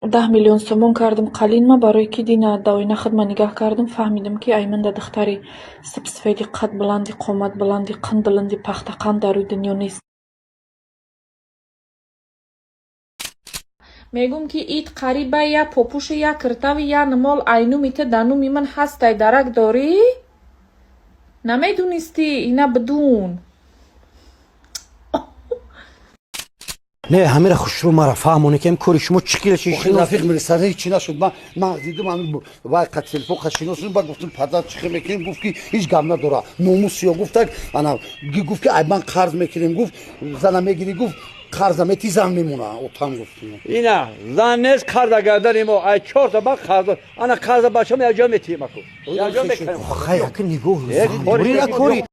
10 миллион сомон кардим қалинма барои ки дина давоина хидма нигаҳ кардим фаҳмидим ки айманда духтари сипсфеди қад буланди қомат буланди қанд биланди пахтақанд дар рӯи дунё нест. мегум ки ит қариба я попуша я киртави я nimol айнумите дануми ман ҳастай дарак дорӣ? намедунистӣ ина бидун. نه همه را خوش رو مرا فهمونه که کاری شما چکیل چی رفیق میرسه هیچی نشد من دیدم همین وای قد تلفن خشینوسون بعد گفتم پدر چخه میکنیم گفت که هیچ گام نداره ناموسیو گفت انا گفت که من قرض میکنیم گفت زنم میگیری گفت قرضم میتیزم میمونه اوتام گفتم اینا زن نیست قرض گردن ما ای چهار تا با قرض انا قرض باشم یا جا میتیم اكو یا جا میکنم خیلی اگه نگاه دوری نکاری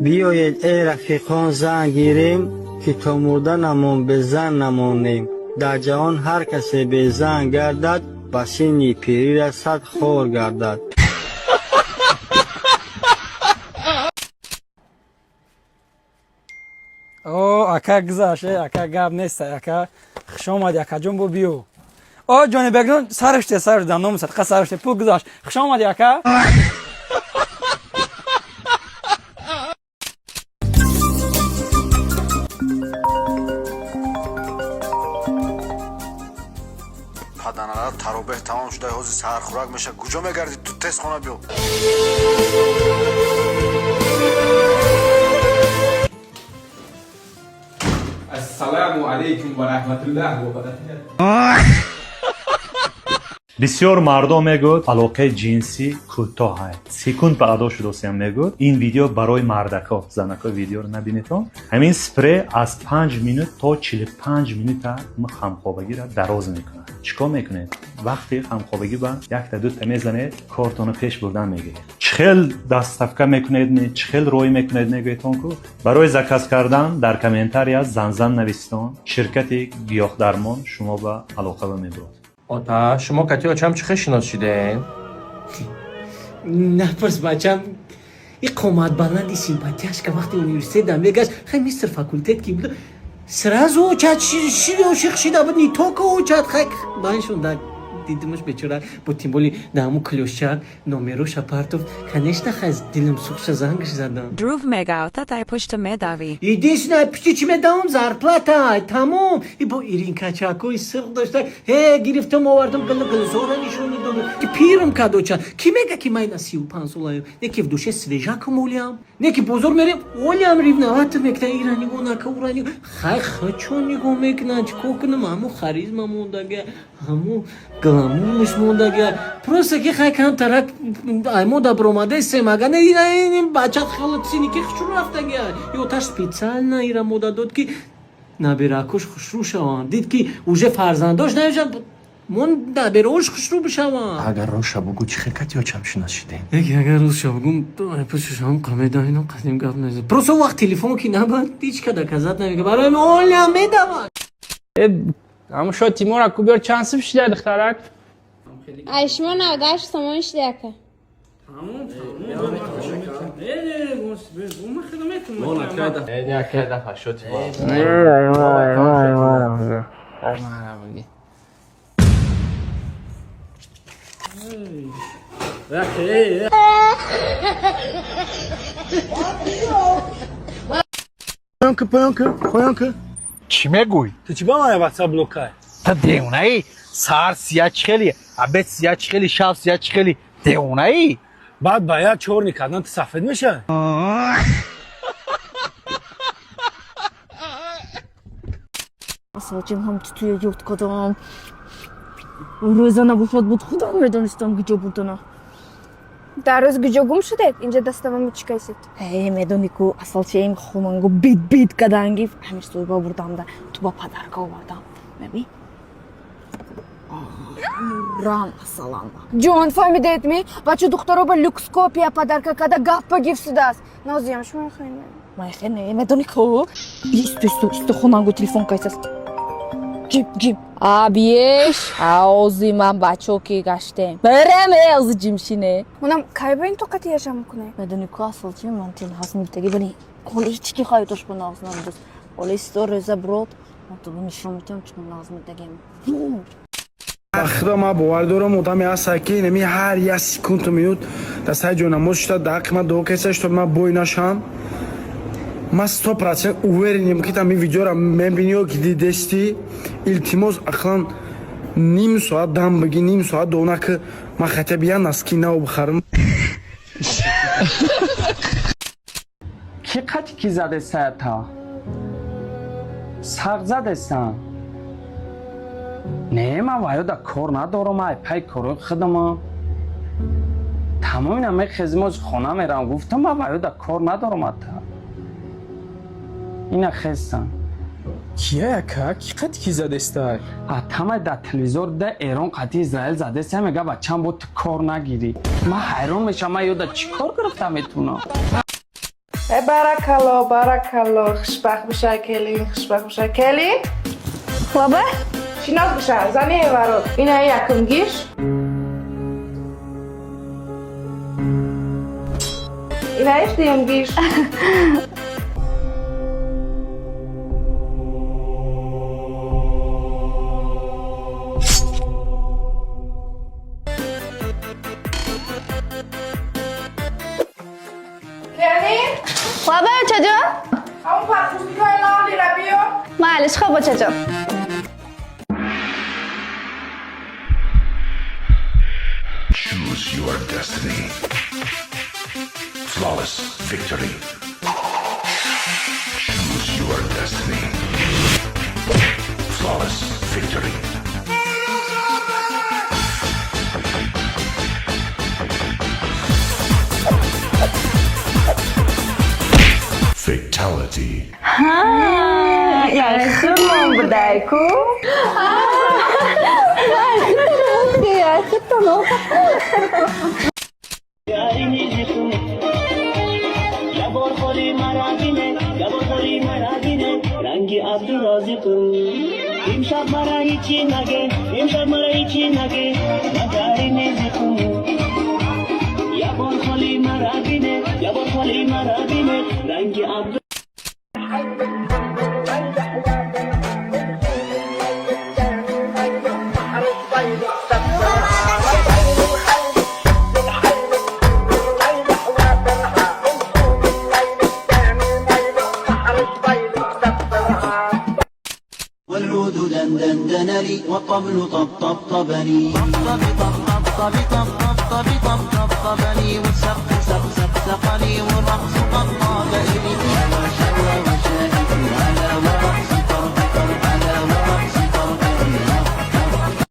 بیایید ای رفیقان زن گیریم که تا مردنمون به زن نمانیم در جهان هر کسی به زن گردد و سینی پیری را صد خور گردد او اکا گذاشه اکا گاب نیست اکا خوش آمدی اکا جون بو بیو او جانی بگرون سرشته سر دم نموسد قصد سرشته پو گذاش خوش آمدی اکا паданара таробеҳ тамом шуда ҳози саҳархӯрак меша куҷо мегардӣ ту тез хона биё ассалому алайкум ва раҳматуллоҳи ва баракатуҳ. بسیار مردم میگوید علاقه جنسی کوتاه است. سکون به ادا شده است میگوید این ویدیو برای مردکا زنکا ویدیو رو نبینید. همین سپری از 5 minut تا 45 minut خمخوابگی را دراز میکنه. چیکار میکنید؟ وقتی خمخوابگی با یک تا دو تا میزنید کارتون رو پیش بردن میگیرید. چخیل دستفکه میکنید نه چخیل روی میکنید میگویتون که برای زکاس کردن در کامنتاری از زنزن نویسید. شرکت گیاه درمان شما با علاقه میگوید. آتا شما کتی چم چه شناس شدین؟ نپرس بچم این قامت بلندی سیمپاتیاش که وقتی اونیورسیته دم بگشت خیلی میستر فاکولتت کی بود سرازو چت شی عاشق شده بود نیتو که چت خک بانشون داد دیدمش بیچاره با تیمبولی دامو کلوشچار نومروش апартов конечно хаз дилим сухша зангш задам друв мега та тай пошта медави единственное птичье медам зарплата тамом и бо иринка чакой сырг дошта he гирифтам овардам гыл зора нишони додам ки пирам кадоча ки мега ки майна 35 солаю не ки в душе свежаком олям не ки бозор мерем олям ривнават мекта ирани гонака урани хай хачон него мекнач кокнам аму харизма мондага аму гламуриш мондага просто ки хай кам тарак аймо да бромаде семагане ин бачат халатсини ки хчу рафтага ё таш специально ира мода дод ки набиракуш хушру шаванд дид ки уже фарзандош наёшад мон набирош хушру бишаванд агар роша бугу чӣ хекати ё чам шинос шидем агар роша бугум пушам камедаино қадим гап неза просто вақт телефон ки набад ҳеч када казат намега барои оля медавад اما شو تیمور اکو بیار چانسی بشیده دخترک ایشما 98 سامان شده که پایانکه چی میگوی؟ تو چی با من واتساپ بلوکای؟ تا دیونه ای سار سیاه چخلی عبد سیاه چخلی شب سیاه چخلی دیونه ای بعد باید چور نکردن تو سفید میشه اصلا چیم هم توی یورت کدام روزانه بخواد بود خودم میدونستم کجا بودن در روز گجا گم شده اینجا دستم هم چیکایید میدونی که اصلا چیم خونانگو بیت کدانگی همیشه توی با بردم ده تو با پدرگاه بردم ببین رام اصلا جون فهمیدید می بچه دخترها با لوکسکوپیا پدرکا کدا گپ گیفسیداس نازیم شما خیلی майхене медони ко исто хонангу телефон кайсас ҷим абиеш аози ман бачо ки гаштем берем аози ҷимшине اونم کی با این طاقتی yaşam میکنه медони ко асл чӣ ман тел ҳас митаги бани ҳоли ҳеч ки хайдош бо нағз намдоз ҳоли сто рӯза брод تو نشون میتونم چون لازم دگم خدا ما باور دارم ادامه اساکی نمی هر یک سکوند میوت دست جون نماز شد دقیقا دو کیسه شد ما بوی نشم ما 100% уверенным که تامی ویدیو را میبینیو که دیدستی التماس اخوان نیم ساعت دام بگی نیم ساعت دونا که ما خطه بیان اسکی نو بخرم کی قطی کی زده ساعتا ساق زده سان نه ما وایو دا کار ندارم ای پای کار خودم تمام اینا می خدمت خونه میرم گفتم ما وایو دا کار ندارم تا اینا خستم کیه اکا؟ کی قد کی زده استای؟ تمام در تلویزیون ده ایران قطعی اسرائیل زده است میگه بچه‌م بود کار نگیری ما حیران میشم من یاد چیکار گرفتم میتونم بارکالله بارکالله خوشبخت بشه کلی خوشبخت بشه کلی بابا شناس بشه زنی ورود اینه یکم گیش اینه ایش دیم گیش بابا چجا؟ همون پرخوشتی که اینا را بیو معلش خواب چجا؟ Choose your destiny. Flawless victory. Choose your destiny. Flawless victory. Fatality. یعنی خودمون بودای کو رنگی عبدالرازقم امشب مرا هیچی نگه امشب مرا هیچی نگه مداری نزقم یا بار خالی مرا بینه یا بار خالی مرا بینه رنگی عبدالرازقم والعود دندن لي والطبل طبطبني طبطبني والسقف سقسقني والرقص قطب إلي